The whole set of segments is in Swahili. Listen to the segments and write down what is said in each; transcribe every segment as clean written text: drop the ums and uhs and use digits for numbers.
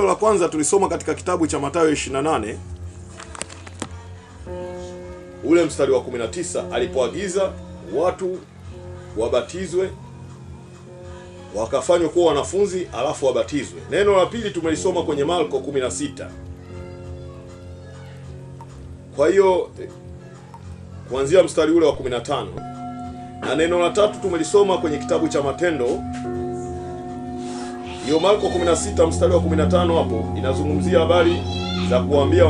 La kwanza tulisoma katika kitabu cha Mathayo 28 ule mstari wa 19 alipoagiza watu wabatizwe wakafanywe kuwa wanafunzi alafu wabatizwe. Neno la pili tumelisoma kwenye Marko 16. Kwa hiyo kuanzia mstari ule wa 15, na neno la tatu tumelisoma kwenye kitabu cha Matendo. Hiyo Marko 16 mstari wa 15 hapo inazungumzia habari za kuambia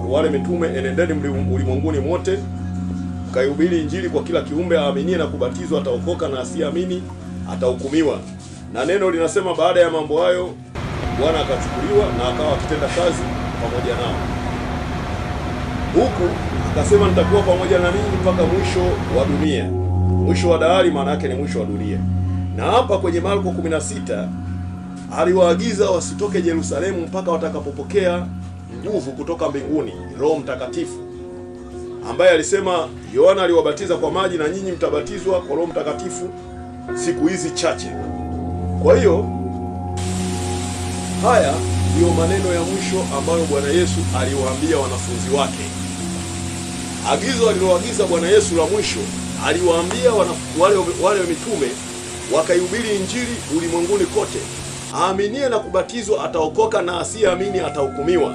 wale mitume, enendeni ulimwenguni mote mkaihubiri Injili kwa kila kiumbe, aaminie na kubatizwa ataokoka na asiamini atahukumiwa. Na neno linasema baada ya mambo hayo Bwana akachukuliwa na akawa akitenda kazi pamoja nao. Huku akasema nitakuwa pamoja na ninyi mpaka mwisho wa dunia. Mwisho wa dahari maana yake ni mwisho wa dunia. Na hapa kwenye Marko 16 aliwaagiza wasitoke Yerusalemu mpaka watakapopokea nguvu kutoka mbinguni, Roho Mtakatifu, ambaye alisema Yohana aliwabatiza kwa maji na nyinyi mtabatizwa kwa Roho Mtakatifu siku hizi chache. Kwa hiyo haya ndiyo maneno ya mwisho ambayo Bwana Yesu aliwaambia wanafunzi wake. Agizo aliloagiza Bwana Yesu la mwisho, aliwaambia wale mitume wakaihubiri Injili ulimwenguni kote. Aaminie na kubatizwa ataokoka na asiyeamini atahukumiwa.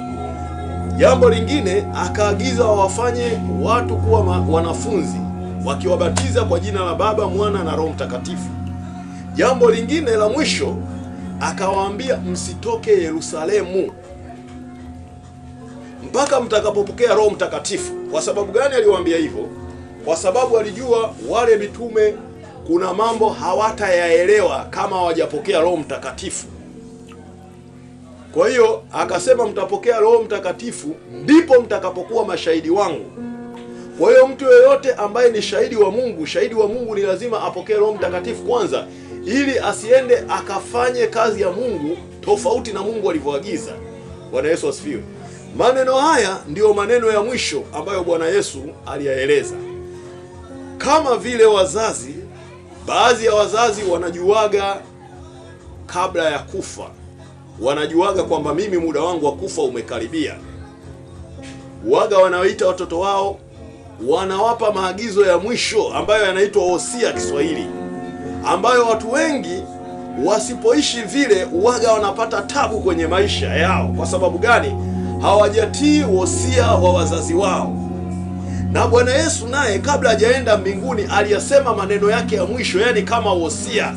Jambo lingine akaagiza wawafanye watu kuwa wanafunzi wakiwabatiza kwa jina la Baba, Mwana na Roho Mtakatifu. Jambo lingine la mwisho akawaambia msitoke Yerusalemu mpaka mtakapopokea Roho Mtakatifu. Kwa sababu gani aliwaambia hivyo? Kwa sababu alijua wale mitume kuna mambo hawatayaelewa kama hawajapokea Roho Mtakatifu. Kwa hiyo akasema mtapokea Roho Mtakatifu ndipo mtakapokuwa mashahidi wangu. Kwa hiyo mtu yeyote ambaye ni shahidi wa Mungu ni lazima apokee Roho Mtakatifu kwanza, ili asiende akafanye kazi ya Mungu tofauti na Mungu alivyoagiza. Bwana Yesu asifiwe. Maneno haya ndiyo maneno ya mwisho ambayo Bwana Yesu aliyaeleza. Kama vile baadhi ya wazazi wanajuaga kabla ya kufa, wanajuaga kwamba mimi muda wangu wa kufa umekaribia. Waga wanawaita watoto wao, wanawapa maagizo ya mwisho ambayo yanaitwa wosia Kiswahili, ambayo watu wengi wasipoishi vile waga wanapata tabu kwenye maisha yao. Kwa sababu gani? Hawajatii wosia wa wazazi wao. Na Bwana Yesu naye kabla hajaenda mbinguni aliyasema maneno yake ya mwisho, yani kama wosia.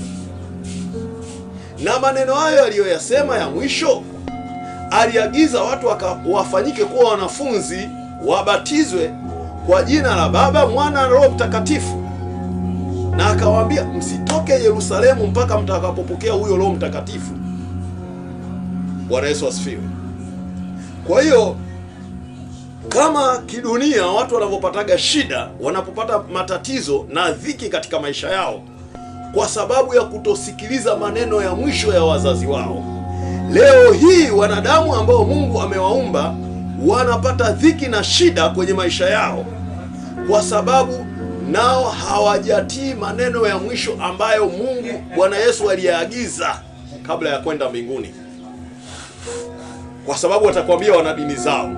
Na maneno hayo aliyoyasema ya mwisho, aliagiza watu wafanyike kuwa wanafunzi, wabatizwe kwa jina la Baba, Mwana na Roho Mtakatifu. Na akawaambia msitoke Yerusalemu mpaka mtakapopokea huyo Roho Mtakatifu. Bwana Yesu asifiwe. Kwa hiyo kama kidunia watu wanavyopataga shida, wanapopata matatizo na dhiki katika maisha yao kwa sababu ya kutosikiliza maneno ya mwisho ya wazazi wao, leo hii wanadamu ambao Mungu amewaumba wanapata dhiki na shida kwenye maisha yao kwa sababu nao hawajatii maneno ya mwisho ambayo Mungu Bwana Yesu aliyaagiza kabla ya kwenda mbinguni. Kwa sababu watakwambia wana dini zao.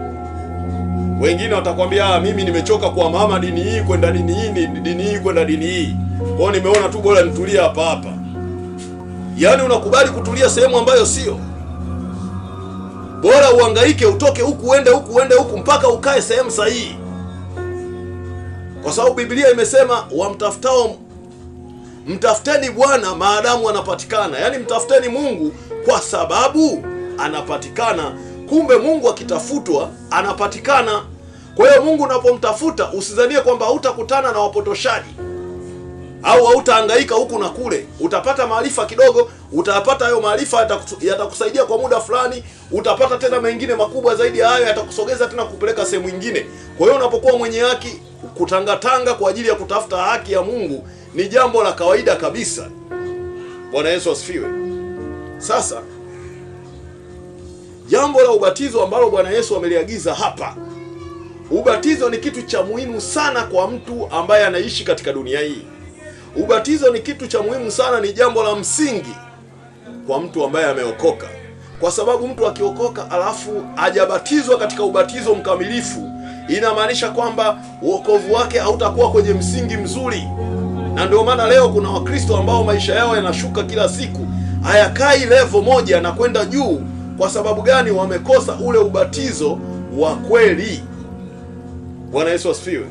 Wengine watakwambia mimi nimechoka kwa mama dini hii kwenda dini hii, dini hii kwenda dini hii, kwa hiyo nimeona tu bora nitulie hapa. Yaani unakubali kutulia sehemu ambayo sio. Bora uhangaike utoke huku uende huku mpaka ukae sehemu sahihi. Kwa sababu Biblia imesema mtafuteni Bwana maadamu anapatikana. Yaani mtafuteni Mungu kwa sababu anapatikana. Kumbe Mungu akitafutwa anapatikana. Kwa hiyo Mungu unapomtafuta usidhanie kwamba hutakutana na wapotoshaji au hautahangaika huku na kule. Utapata maarifa kidogo, utapata hayo maarifa yatakusaidia kwa muda fulani, utapata tena mengine makubwa zaidi ya hayo yatakusogeza tena kupeleka sehemu nyingine. Kwa hiyo unapokuwa mwenye haki, kutangatanga kwa ajili ya kutafuta haki ya Mungu ni jambo la kawaida kabisa. Bwana Yesu asifiwe. Sasa jambo la ubatizo ambalo Bwana Yesu ameliagiza hapa, ubatizo ni kitu cha muhimu sana kwa mtu ambaye anaishi katika dunia hii. Ubatizo ni kitu cha muhimu sana, ni jambo la msingi kwa mtu ambaye ameokoka. kwa sababu mtu akiokoka alafu hajabatizwa katika ubatizo mkamilifu, inamaanisha kwamba wokovu wake hautakuwa kwenye msingi mzuri. Na ndio maana leo kuna Wakristo ambao maisha yao yanashuka kila siku, hayakai level moja na kwenda juu. Kwa sababu gani? Wamekosa ule ubatizo wa kweli. Bwana Yesu asifiwe.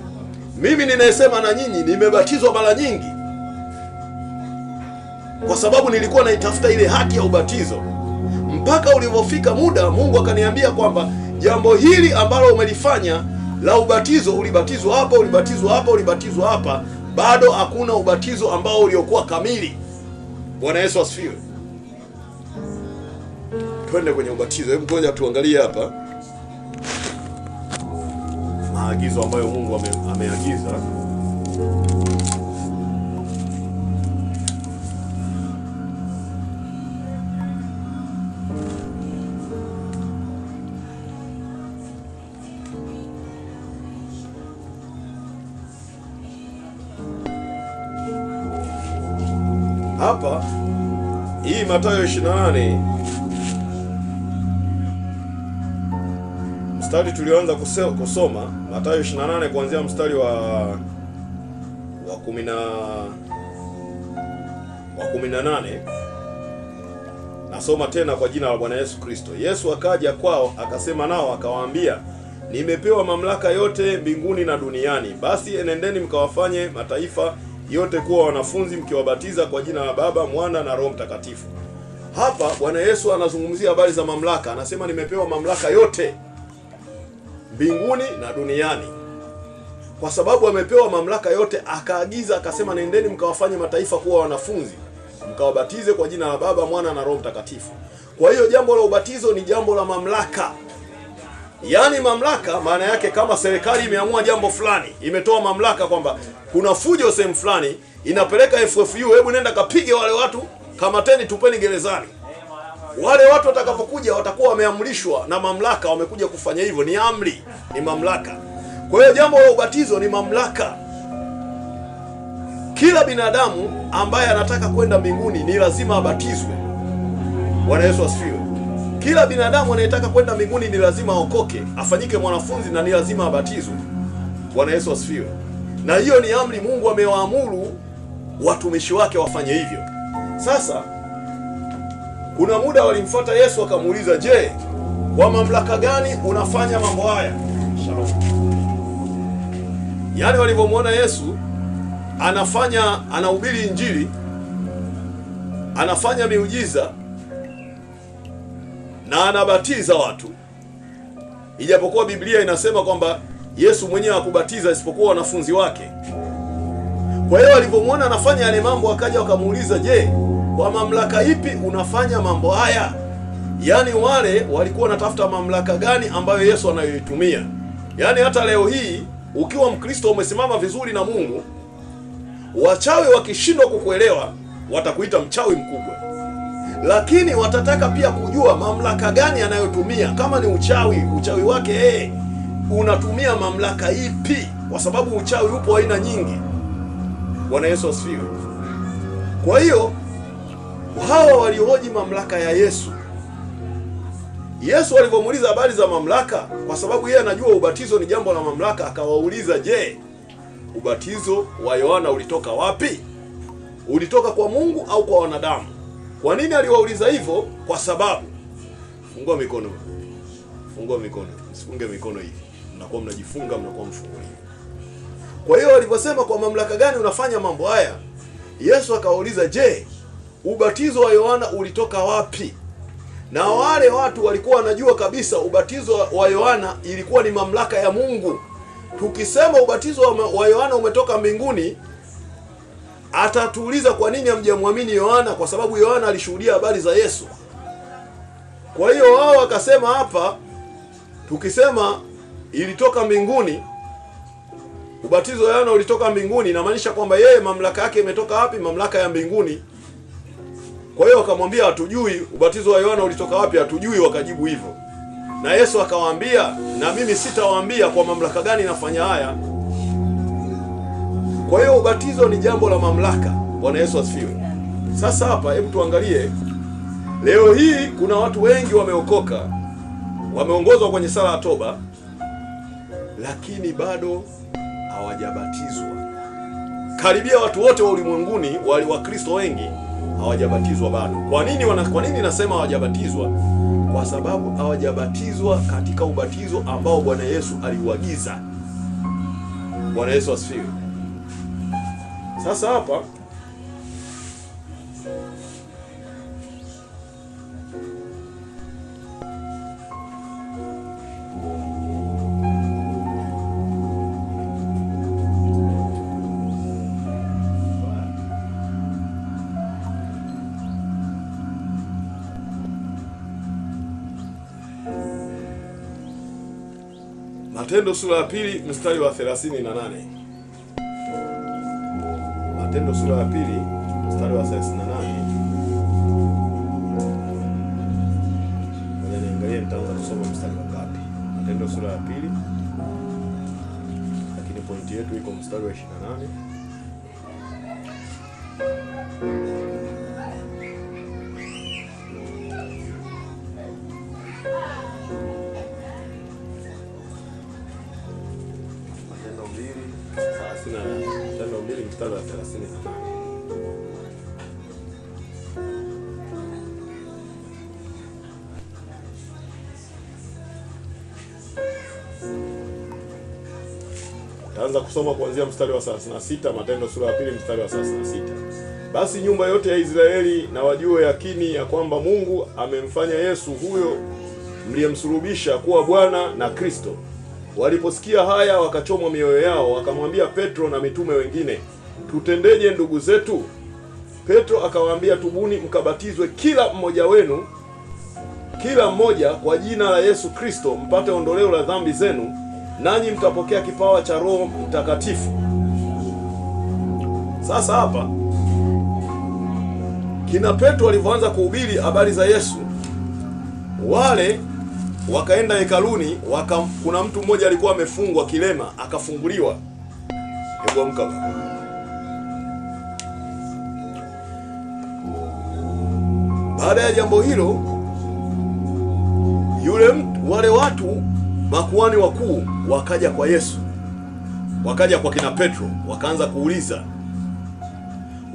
Mimi ninayesema na nyinyi nimebatizwa mara nyingi, kwa sababu nilikuwa naitafuta ile haki ya ubatizo, mpaka ulivyofika muda Mungu akaniambia kwamba jambo hili ambalo umelifanya la ubatizo, ulibatizwa hapa, ulibatizwa hapa, ulibatizwa hapa, bado hakuna ubatizo ambao uliokuwa kamili. Bwana Yesu asifiwe. Twende kwenye ubatizo. Hebu ngoja tuangalie hapa maagizo ambayo Mungu ameagiza. Hapa hii Mathayo 28 mstari tulioanza kusoma, Mathayo 28 kuanzia mstari wa 18. Nasoma tena kwa jina la Bwana Yesu Kristo. Yesu akaja kwao akasema nao akawaambia, nimepewa mamlaka yote mbinguni na duniani. Basi enendeni mkawafanye mataifa yote kuwa wanafunzi, mkiwabatiza kwa jina la Baba, Mwana na Roho Mtakatifu. Hapa Bwana Yesu anazungumzia habari za mamlaka. Anasema nimepewa mamlaka yote mbinguni na duniani. Kwa sababu amepewa mamlaka yote, akaagiza akasema, nendeni mkawafanye mataifa kuwa wanafunzi, mkawabatize kwa jina la Baba, Mwana na Roho Mtakatifu. Kwa hiyo jambo la ubatizo ni jambo la mamlaka. Yaani mamlaka maana yake, kama serikali imeamua jambo fulani, imetoa mamlaka kwamba kuna fujo sehemu fulani, inapeleka FFU, hebu nenda kapige wale watu, kamateni, tupeni gerezani. Wale watu watakapokuja watakuwa wameamrishwa na mamlaka, wamekuja kufanya hivyo, ni amri, ni mamlaka. Kwa hiyo jambo la ubatizo ni mamlaka. Kila binadamu ambaye anataka kwenda mbinguni ni lazima abatizwe. Bwana Yesu asifiwe. Kila binadamu anayetaka kwenda mbinguni ni lazima aokoke, afanyike mwanafunzi, na ni lazima abatizwe. Bwana Yesu asifiwe. Na hiyo ni amri Mungu amewaamuru watumishi wake wafanye hivyo. Sasa kuna muda walimfuata Yesu wakamuuliza, je, kwa mamlaka gani unafanya mambo haya? Shalom. Yaani walivyomwona Yesu anahubiri Injili, anafanya miujiza na anabatiza watu, ijapokuwa Biblia inasema kwamba Yesu mwenyewe hakubatiza isipokuwa wanafunzi wake. Kwa hiyo walivyomwona anafanya yale mambo, akaja wakamuuliza, je, kwa mamlaka ipi unafanya mambo haya? Yaani wale walikuwa wanatafuta mamlaka gani ambayo Yesu anayoitumia. Yaani hata leo hii ukiwa Mkristo umesimama vizuri na Mungu, wachawi wakishindwa kukuelewa watakuita mchawi mkubwa, lakini watataka pia kujua mamlaka gani anayotumia. Kama ni uchawi wake unatumia mamlaka ipi? Kwa sababu uchawi upo aina nyingi. Bwana Yesu asifiwe. Kwa hiyo hawa waliohoji mamlaka ya Yesu, Yesu alivyomuuliza habari za mamlaka, kwa sababu yeye anajua ubatizo ni jambo la mamlaka, akawauliza, je, ubatizo wa Yohana ulitoka wapi? Ulitoka kwa Mungu au kwa wanadamu? Kwa nini aliwauliza hivyo? Kwa sababu, fungua mikono, msifunge mikono hivi, mnakuwa mnajifunga, mnakuwa mfungulivu. Kwa hiyo waliposema kwa mamlaka gani unafanya mambo haya, Yesu akawauliza, je, ubatizo wa Yohana ulitoka wapi? Na wale watu walikuwa wanajua kabisa ubatizo wa Yohana ilikuwa ni mamlaka ya Mungu. Tukisema ubatizo wa Yohana umetoka mbinguni, atatuuliza kwa nini hamjamwamini Yohana? Kwa sababu Yohana alishuhudia habari za Yesu. Kwa hiyo wao wakasema hapa, tukisema ilitoka mbinguni, ubatizo wa Yohana ulitoka mbinguni, inamaanisha kwamba yeye mamlaka yake imetoka wapi? Mamlaka ya mbinguni. Kwa hiyo wakamwambia, hatujui ubatizo wa Yohana ulitoka wapi, hatujui. Wakajibu hivyo, na Yesu akawaambia, na mimi sitawaambia kwa mamlaka gani nafanya haya. Kwa hiyo ubatizo ni jambo la mamlaka. Bwana Yesu asifiwe. Sasa hapa hebu tuangalie Leo hii kuna watu wengi wameokoka, wameongozwa kwenye sala ya toba, lakini bado hawajabatizwa. Karibia watu wote wa ulimwenguni wali Wakristo wengi hawajabatizwa bado. Kwa nini nasema hawajabatizwa? Kwa sababu hawajabatizwa katika ubatizo ambao Bwana Yesu aliuagiza. Bwana Yesu asifiwe. Sasa hapa Matendo sura ya pili mstari wa 38. Matendo sura ya pili mstari wa 38. Ngoja niangalie nitaanza kusoma mstari wa ngapi. Matendo sura ya pili, lakini pointi yetu iko mstari wa 28. Matendo 2 mstari wa 38. Taanza kusoma kuanzia mstari wa 36, Matendo sura ya pili mstari wa 36. Basi nyumba yote ya Israeli na wajue yakini ya kwamba Mungu amemfanya Yesu huyo mliyemsulubisha kuwa Bwana na Kristo. Waliposikia haya wakachomwa mioyo yao, wakamwambia Petro na mitume wengine, tutendeje ndugu zetu? Petro akawaambia, tubuni mkabatizwe kila mmoja kwa jina la Yesu Kristo mpate ondoleo la dhambi zenu, nanyi mtapokea kipawa cha Roho Mtakatifu. Sasa hapa kina Petro walivyoanza kuhubiri habari za Yesu, wale wakaenda hekaluni, kuna mtu mmoja alikuwa amefungwa kilema, akafunguliwa. Hebu amka. Baada ya jambo hilo, wale watu makuhani wakuu wakaja kwa Yesu, wakaja kwa kina Petro, wakaanza kuuliza.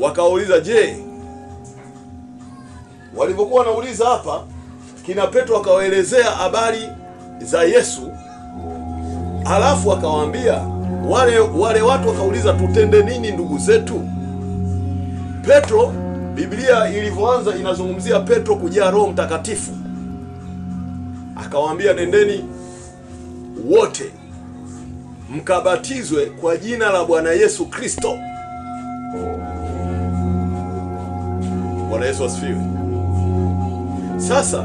Wakauliza, je, walivyokuwa wanauliza hapa, kina Petro akawaelezea habari za Yesu, alafu akawaambia wale watu, wakauliza, tutende nini ndugu zetu? Petro, Biblia ilivyoanza inazungumzia Petro kujaa Roho Mtakatifu. Akawaambia, nendeni wote mkabatizwe kwa jina la Bwana Yesu Kristo. Bwana Yesu asifiwe. Sasa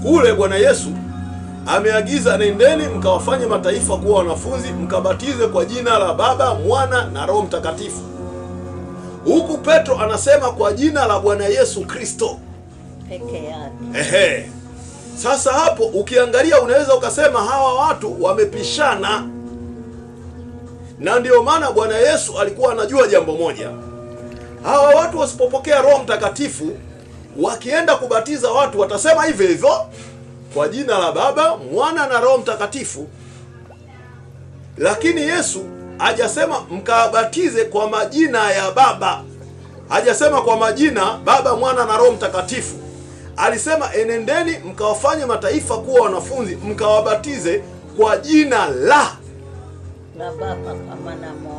kule Bwana Yesu ameagiza, nendeni mkawafanye mataifa kuwa wanafunzi, mkabatize kwa jina la Baba, Mwana na Roho Mtakatifu. Huku Petro anasema kwa jina la Bwana Yesu Kristo peke yake. Sasa hapo ukiangalia unaweza ukasema hawa watu wamepishana, na ndio maana Bwana Yesu alikuwa anajua jambo moja. Hawa watu wasipopokea Roho Mtakatifu, wakienda kubatiza watu watasema hivyo hivyo, kwa jina la Baba, Mwana na Roho Mtakatifu. Lakini Yesu hajasema mkabatize kwa majina ya Baba, hajasema kwa majina Baba, Mwana na Roho Mtakatifu. Alisema enendeni mkawafanye mataifa kuwa wanafunzi, mkawabatize kwa jina la Baba,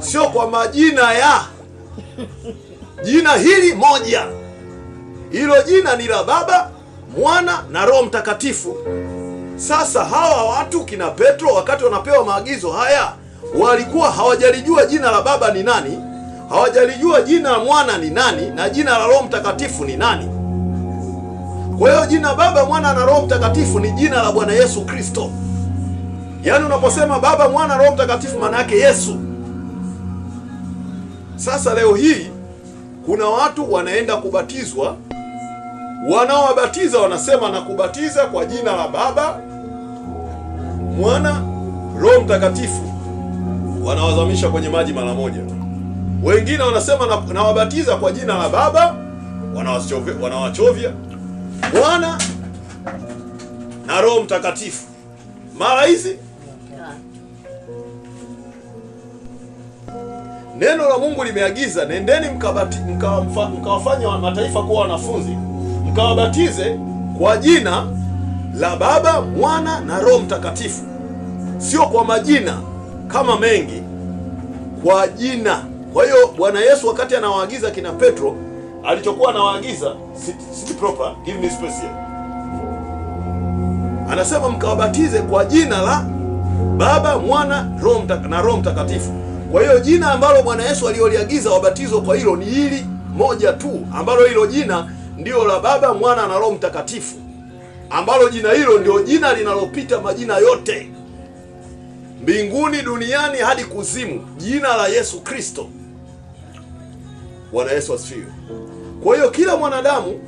sio kwa majina ya jina hili moja. Hilo jina ni la Baba, Mwana na Roho Mtakatifu. Sasa hawa watu kina Petro, wakati wanapewa maagizo haya, walikuwa hawajalijua jina la Baba ni nani, hawajalijua jina la Mwana ni nani, na jina la Roho Mtakatifu ni nani. Kwa hiyo jina Baba, Mwana na Roho Mtakatifu ni jina la Bwana Yesu Kristo. Yaani unaposema Baba, Mwana, Roho Mtakatifu, maana yake Yesu. Sasa leo hii kuna watu wanaenda kubatizwa, wanaowabatiza wanasema na kubatiza kwa jina la Baba, Mwana, Roho Mtakatifu, wanawazamisha kwenye maji mara moja. Wengine wanasema na wabatiza kwa jina la Baba, wanawachovya Bwana na Roho Mtakatifu. Mara hizi neno la Mungu limeagiza, nendeni mkawafanya mataifa kuwa wanafunzi, mkawabatize kwa jina la Baba, Mwana na Roho Mtakatifu. Sio kwa majina kama mengi, kwa jina. Kwa hiyo Bwana Yesu wakati anawaagiza kina Petro, alichokuwa anawaagiza sit proper, give me space here. Anasema mkawabatize kwa jina la Baba, Mwana na Roho Mtakatifu. Kwa hiyo jina ambalo Bwana Yesu alioliagiza wabatizwe kwa hilo ni hili moja tu, ambalo hilo jina ndio la Baba, Mwana na Roho Mtakatifu, ambalo jina hilo ndio jina linalopita majina yote mbinguni, duniani hadi kuzimu, jina la Yesu Kristo. Bwana Yesu asifiwe. Kwa hiyo kila mwanadamu,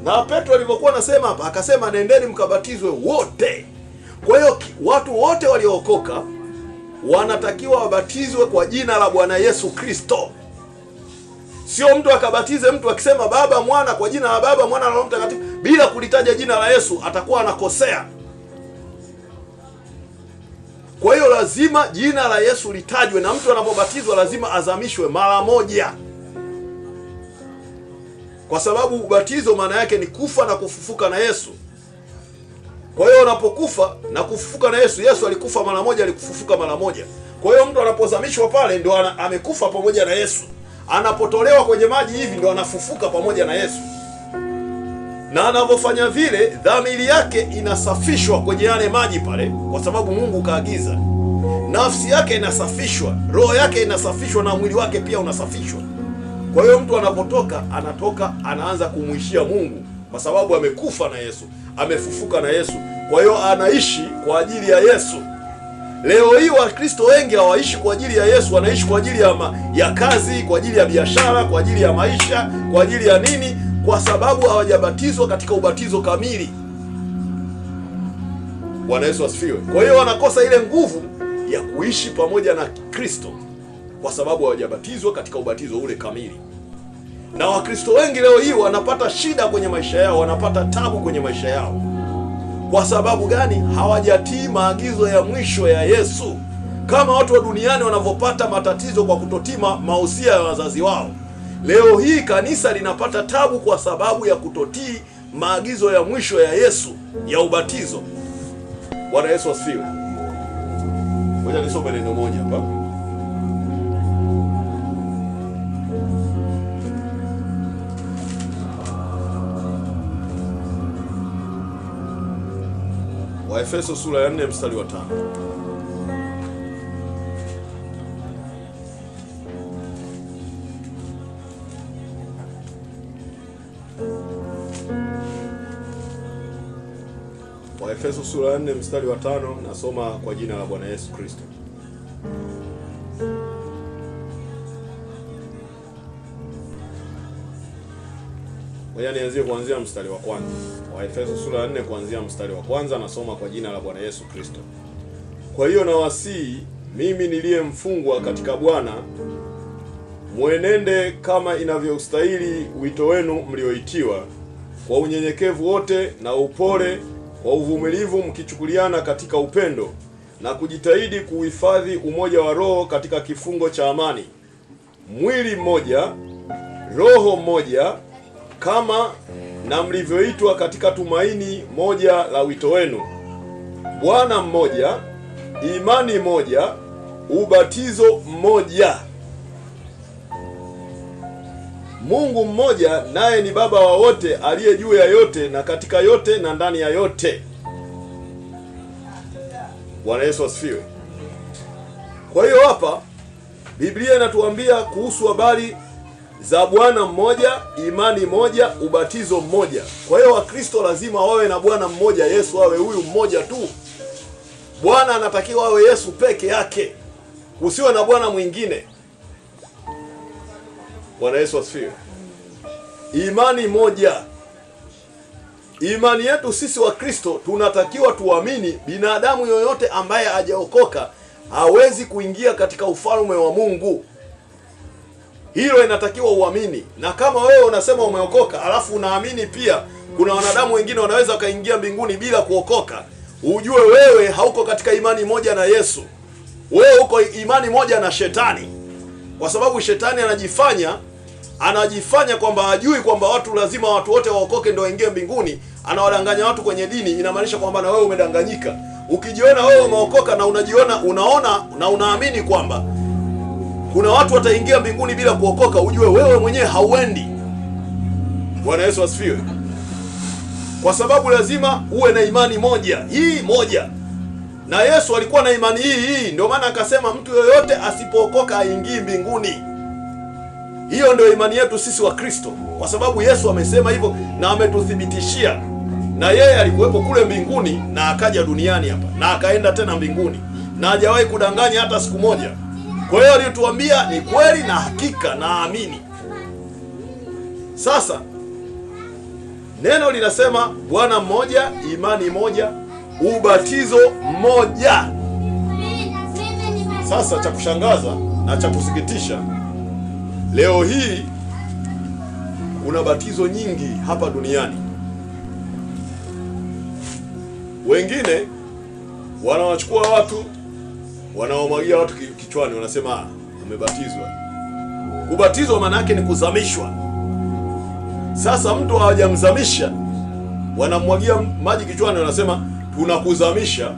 na Petro alivyokuwa anasema hapa, akasema nendeni mkabatizwe wote. Kwa hiyo watu wote waliookoka wanatakiwa wabatizwe kwa jina la Bwana Yesu Kristo. Sio mtu akabatize mtu akisema Baba, Mwana, kwa jina la Baba, Mwana na Roho Mtakatifu bila kulitaja jina la Yesu, atakuwa anakosea. Kwa hiyo lazima jina la Yesu litajwe, na mtu anapobatizwa lazima azamishwe mara moja, kwa sababu ubatizo maana yake ni kufa na kufufuka na Yesu. Kwa hiyo unapokufa na kufufuka na Yesu, Yesu alikufa mara moja, alikufufuka mara moja. Kwa hiyo mtu anapozamishwa pale ndio amekufa pamoja na Yesu. Anapotolewa kwenye maji hivi ndio anafufuka pamoja na Yesu. Na anapofanya vile, dhamiri yake inasafishwa kwenye yale maji pale, kwa sababu Mungu kaagiza. Nafsi yake inasafishwa, roho yake inasafishwa, na mwili wake pia unasafishwa. Kwa hiyo mtu anapotoka, anaanza kumwishia Mungu, kwa sababu amekufa na Yesu, amefufuka na Yesu. Kwa hiyo anaishi kwa ajili ya Yesu. Leo hii Wakristo wengi hawaishi kwa ajili ya Yesu, wanaishi kwa ajili ya kazi, kwa ajili ya biashara, kwa ajili ya maisha, kwa ajili ya nini? Kwa sababu hawajabatizwa katika ubatizo kamili. Bwana Yesu asifiwe. Kwa hiyo wanakosa ile nguvu ya kuishi pamoja na Kristo, kwa sababu hawajabatizwa katika ubatizo ule kamili. Na Wakristo wengi leo hii wanapata shida kwenye maisha yao, wanapata tabu kwenye maisha yao. Kwa sababu gani? Hawajatii maagizo ya mwisho ya Yesu. Kama watu wa duniani wanavyopata matatizo kwa kutotii mausia ya wazazi wao, leo hii kanisa linapata tabu kwa sababu ya kutotii maagizo ya mwisho ya Yesu ya ubatizo. Bwana Yesu asifiwe. Ngoja nisome neno moja hapa. Waefeso sura ya 4 mstari wa 5. Waefeso sura ya 4 mstari wa 5, nasoma kwa jina la Bwana Yesu Kristo. Ngoja nianzie kuanzia mstari wa kwanza. Waefeso sura ya 4 kuanzia mstari wa kwanza, nasoma kwa jina la Bwana Yesu Kristo. Kwa hiyo nawasihi mimi niliye mfungwa katika Bwana, mwenende kama inavyostahili wito wenu mlioitiwa, kwa unyenyekevu wote na upole, kwa uvumilivu, mkichukuliana katika upendo, na kujitahidi kuhifadhi umoja wa roho katika kifungo cha amani. Mwili mmoja, roho mmoja, kama na mlivyoitwa katika tumaini moja la wito wenu. Bwana mmoja, imani moja, ubatizo mmoja, Mungu mmoja, naye ni Baba wa wote, aliye juu ya yote na katika yote na ndani ya yote. Bwana Yesu asifiwe. Kwa hiyo hapa Biblia inatuambia kuhusu habari za Bwana mmoja, imani moja, ubatizo mmoja. Kwa hiyo Wakristo lazima wawe na Bwana mmoja, Yesu awe huyu mmoja tu. Bwana anatakiwa awe Yesu peke yake, usiwe na bwana mwingine. Bwana Yesu asifiwe. Imani moja. Imani yetu sisi Wakristo tunatakiwa tuamini binadamu yoyote ambaye hajaokoka hawezi kuingia katika ufalme wa Mungu. Hilo inatakiwa uamini. Na kama wewe unasema umeokoka alafu unaamini pia kuna wanadamu wengine wanaweza wakaingia mbinguni bila kuokoka, ujue wewe hauko katika imani moja na Yesu. Wewe uko imani moja na shetani, kwa sababu shetani anajifanya kwamba hajui kwamba watu lazima watu wote waokoke ndio waingie mbinguni. Anawadanganya watu kwenye dini. Inamaanisha kwamba na wewe umedanganyika. Ukijiona wewe umeokoka na unaona na unaamini kwamba kuna watu wataingia mbinguni bila kuokoka, ujue wewe mwenyewe hauendi. Bwana Yesu asifiwe. Kwa sababu lazima uwe na imani moja, hii moja. Na Yesu alikuwa na imani hii, ndio maana akasema mtu yoyote asipookoka haingii mbinguni. Hiyo ndio imani yetu sisi wa Kristo, kwa sababu Yesu amesema hivyo na ametuthibitishia. Na yeye alikuwepo kule mbinguni na akaja duniani hapa na akaenda tena mbinguni, na hajawahi kudanganya hata siku moja. Kwa hiyo alituambia ni kweli na hakika na amini. Sasa neno linasema Bwana mmoja, imani moja, ubatizo mmoja. Sasa cha kushangaza na cha kusikitisha, leo hii kuna batizo nyingi hapa duniani. Wengine wanawachukua watu, wanawamwagia watu kichwani, wanasema umebatizwa. Kubatizwa maana yake ni kuzamishwa. Sasa mtu hawajamzamisha, wanamwagia maji kichwani, wanasema tunakuzamisha.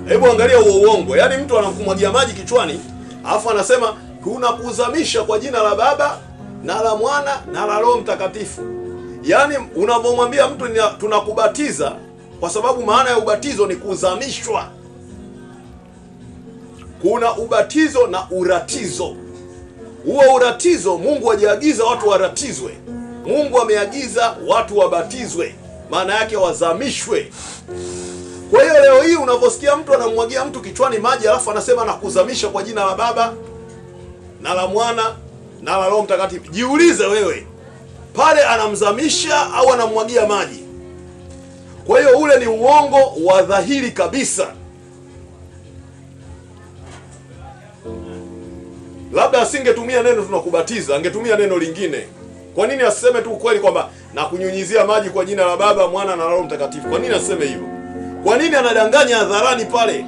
Hebu angalia huo uongo. Yaani mtu anakumwagia maji kichwani, alafu anasema tunakuzamisha kwa jina la Baba na la Mwana na la Roho Mtakatifu. Yaani unapomwambia mtu tunakubatiza, kwa sababu maana ya ubatizo ni kuzamishwa. Kuna ubatizo na uratizo. Huo uratizo Mungu hajaagiza watu waratizwe. Mungu ameagiza watu wabatizwe, maana yake wazamishwe. Kwa hiyo leo hii unaposikia mtu anamwagia mtu kichwani maji alafu anasema nakuzamisha kwa jina la Baba na la Mwana na la Roho Mtakatifu, jiulize wewe, pale anamzamisha au anamwagia maji? Kwa hiyo ule ni uongo wa dhahiri kabisa. Labda asingetumia neno tunakubatiza, angetumia neno lingine. Kwa nini asiseme tu ukweli kwamba nakunyunyizia maji kwa jina la Baba, Mwana na Roho Mtakatifu? Kwa nini aseme hivyo? Kwa nini anadanganya hadharani pale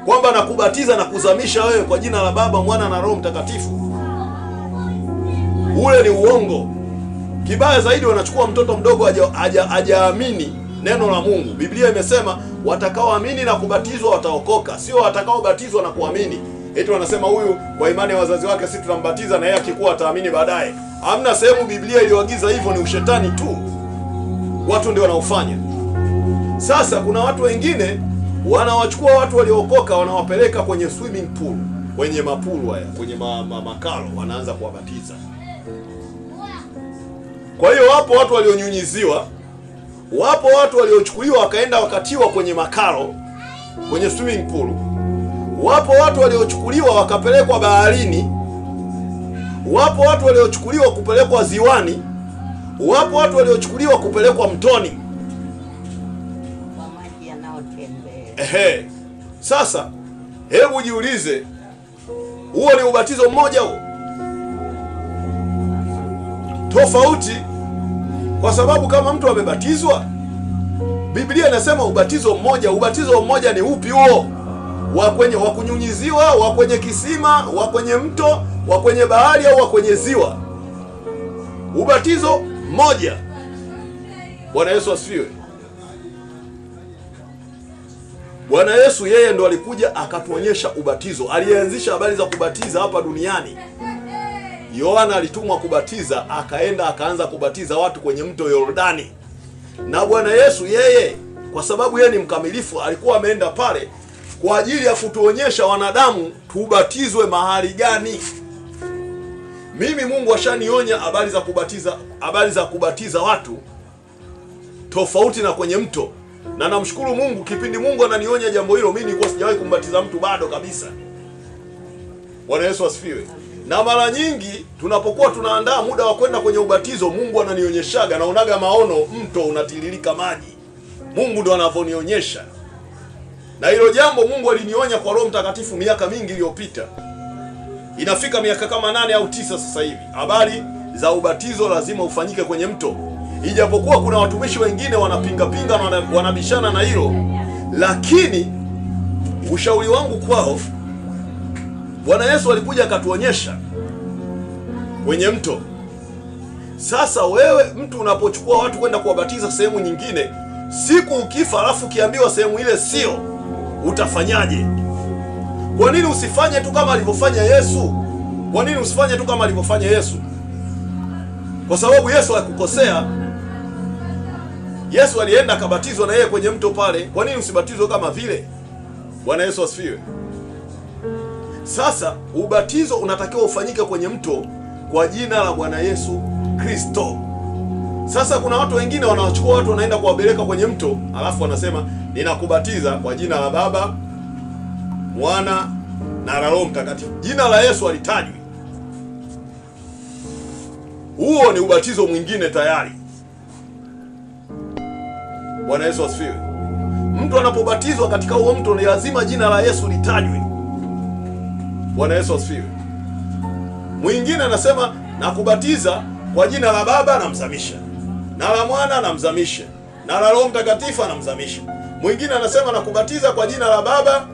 kwamba nakubatiza na kuzamisha wewe kwa jina la Baba, Mwana na Roho Mtakatifu? Ule ni uongo. Kibaya zaidi, wanachukua mtoto mdogo hajaamini neno la Mungu. Biblia imesema watakaoamini na kubatizwa wataokoka, sio watakaobatizwa na kuamini. Eti wanasema huyu kwa imani ya wazazi wake sisi tunambatiza na yeye akikuwa ataamini baadaye. Hamna sehemu Biblia iliyoagiza hivyo, ni ushetani tu. Watu ndio wanaofanya. Sasa kuna watu wengine wanawachukua watu waliookoka, wanawapeleka kwenye swimming pool, kwenye mapulu haya, kwenye makalo, wanaanza kuwabatiza. Kwa hiyo wapo watu walionyunyiziwa, wapo watu waliochukuliwa wakaenda wakatiwa kwenye makalo, kwenye swimming pool. Wapo watu waliochukuliwa wakapelekwa baharini. Wapo watu waliochukuliwa kupelekwa ziwani. Wapo watu waliochukuliwa kupelekwa mtoni. Sasa hebu jiulize, huo ni ubatizo mmoja huo? Tofauti, kwa sababu kama mtu amebatizwa, Biblia inasema ubatizo mmoja. Ubatizo mmoja ni upi huo? Wa kunyunyiziwa, wa kwenye kisima, wa kwenye mto, wa kwenye bahari au wa kwenye ziwa? Ubatizo mmoja. Bwana Yesu asifiwe. Bwana Yesu yeye ndo alikuja akatuonyesha ubatizo. Alianzisha habari za kubatiza hapa duniani. Yohana alitumwa kubatiza, akaenda akaanza kubatiza watu kwenye mto Yordani. Na Bwana Yesu yeye, kwa sababu yeye ni mkamilifu, alikuwa ameenda pale kwa ajili ya kutuonyesha wanadamu tubatizwe mahali gani. Mimi Mungu ashanionya habari za kubatiza watu tofauti na kwenye mto. Na namshukuru Mungu, kipindi Mungu ananionya jambo hilo, mimi nilikuwa sijawahi kumbatiza mtu bado kabisa. Bwana Yesu asifiwe. Na mara nyingi tunapokuwa tunaandaa muda wa kwenda kwenye ubatizo, Mungu ananionyeshaga, naonaga maono, mto unatiririka maji. Mungu ndo anavyonionyesha. Na hilo jambo Mungu alinionya kwa Roho Mtakatifu miaka mingi iliyopita. Inafika miaka kama 8 au 9 sasa hivi, habari za ubatizo lazima ufanyike kwenye mto. Ijapokuwa kuna watumishi wengine wanapinga na wanabishana na hilo, lakini ushauri wangu kwao, Bwana Yesu alikuja akatuonyesha kwenye mto. Sasa wewe mtu unapochukua watu kwenda kuwabatiza sehemu nyingine, siku ukifa alafu ukiambiwa sehemu ile sio, utafanyaje? Kwa nini usifanye tu kama alivyofanya Yesu? Kwa nini usifanye tu kama alivyofanya Yesu? Kwa sababu Yesu hakukosea. Yesu alienda akabatizwa na yeye kwenye mto pale. Kwa nini usibatizwe kama vile? Bwana Yesu asifiwe. Sasa ubatizo unatakiwa ufanyike kwenye mto kwa jina la Bwana Yesu Kristo. Sasa kuna watu wengine wanawachukua watu wanaenda kuwapeleka kwenye mto, alafu wanasema ninakubatiza kwa jina la Baba, Mwana na Roho Mtakatifu. Jina la Yesu alitajwi. Huo ni ubatizo mwingine tayari. Bwana Yesu asifiwe. Mtu anapobatizwa katika huo mto ni lazima jina la Yesu litajwe. Bwana Yesu asifiwe. Mwingine anasema nakubatiza kwa jina la Baba, namzamisha, na la Mwana namzamisha, na la Roho Mtakatifu namzamisha. Mwingine anasema nakubatiza kwa jina la Baba,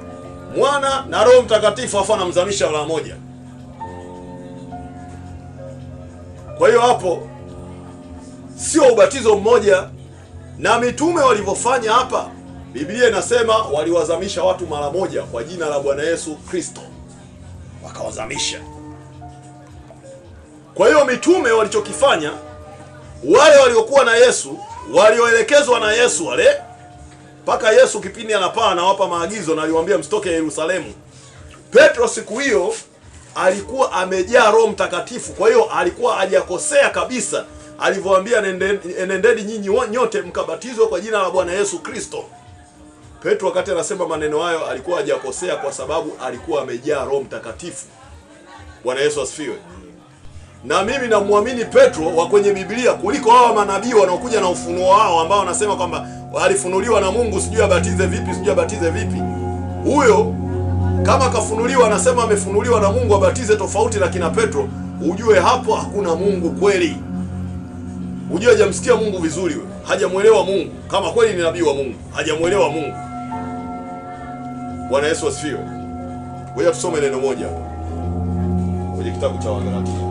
Mwana na Roho Mtakatifu, afa namzamisha mara moja. Kwa hiyo hapo sio ubatizo mmoja. Na mitume walivyofanya hapa, Biblia inasema waliwazamisha watu mara moja kwa jina la Bwana Yesu Kristo, wakawazamisha. Kwa hiyo mitume walichokifanya, wale waliokuwa na Yesu, walioelekezwa na Yesu wale, mpaka Yesu kipindi anapaa anawapa maagizo na aliwaambia msitoke Yerusalemu. Petro siku hiyo alikuwa amejaa Roho Mtakatifu, kwa hiyo alikuwa hajakosea kabisa alivyowaambia enendeni nyinyi nyote mkabatizwe kwa jina la Bwana Yesu Kristo. Petro wakati anasema maneno hayo alikuwa hajakosea, kwa sababu alikuwa amejaa Roho Mtakatifu. Bwana Yesu asifiwe. Na mimi namwamini Petro wa kwenye Biblia kuliko hawa manabii wanaokuja na ufunuo wao ambao wanasema kwamba alifunuliwa na Mungu, sijui abatize vipi, sijui abatize vipi. Huyo kama kafunuliwa, anasema amefunuliwa na Mungu abatize tofauti na kina Petro, ujue hapo hakuna Mungu kweli. Ujue hajamsikia Mungu vizuri, wewe hajamuelewa Mungu. Kama kweli ni nabii wa Mungu, hajamuelewa Mungu. Bwana Yesu asifiwe. Ngoja tusome neno moja kwenye kitabu cha Wagalatia.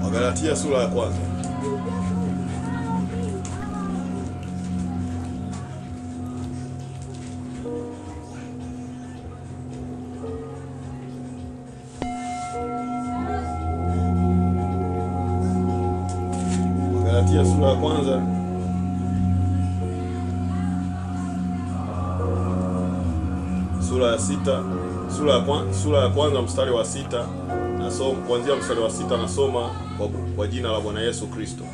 Wagalatia sura ya kwanza. Wagalatia sura ya kwanza. Sura ya kwanza mstari wa 6. Nasoma kuanzia mstari wa 6, nasoma kwa jina la Bwana Yesu Kristo.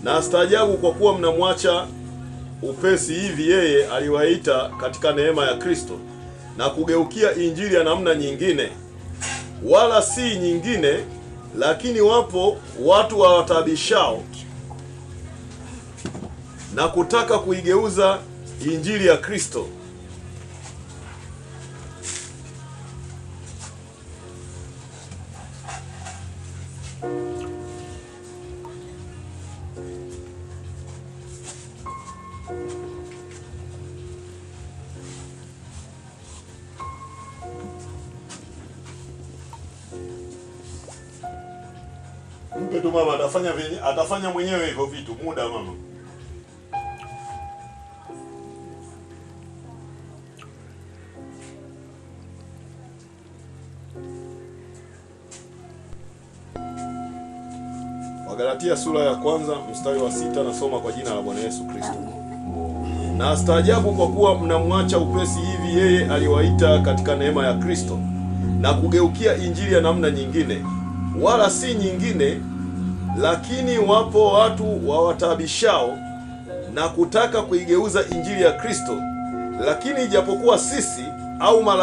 Na staajabu kwa kuwa mnamwacha upesi hivi yeye aliwaita katika neema ya Kristo, na kugeukia injili ya namna nyingine, wala si nyingine, lakini wapo watu wawatabishao na kutaka kuigeuza injili ya Kristo. Mpe tu mama, atafanya mwenyewe hivyo vitu. Muda mama. Wagalatia sura ya kwanza mstari wa 6, nasoma kwa jina la Bwana Yesu Kristo. Na staajabu kwa kuwa mnamwacha upesi hivi yeye aliwaita katika neema ya Kristo, na kugeukia injili ya namna nyingine, wala si nyingine, lakini wapo watu wawataabishao na kutaka kuigeuza injili ya Kristo. Lakini ijapokuwa sisi au malaika